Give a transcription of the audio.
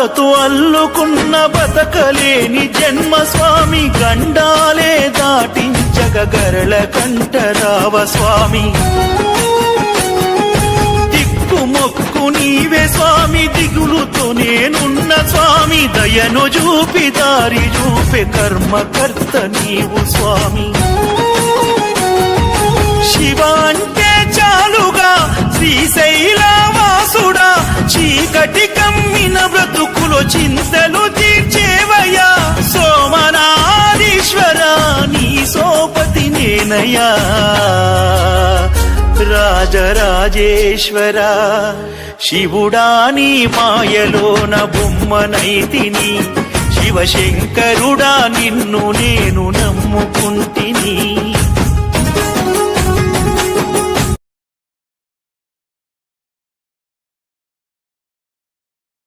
బంధాలతో అల్లుకున్న బతకలేని జన్మ స్వామి, గండాలే దాటించగ గరళ కంఠరావ స్వామి. దిక్కుమొక్కు నీవే స్వామి, దిగులుతో నేనున్న స్వామి, దయను చూపి దారి చూపే కర్మకర్త నీవు స్వామి. శివ అంటే చాలుగా శ్రీశైలవాసుడా, చీకటి కమ్మిన బ్రతుకులో చింతలు తీర్చేవయ్యా. సోమనాథీశ్వర నీ సోపతి నేనయ్యా. రాజరాజేశ్వర శివుడా నీ మాయలోన బొమ్మనైతిని, శివశంకరుడా నిన్ను నేను నమ్ముకుంటిని.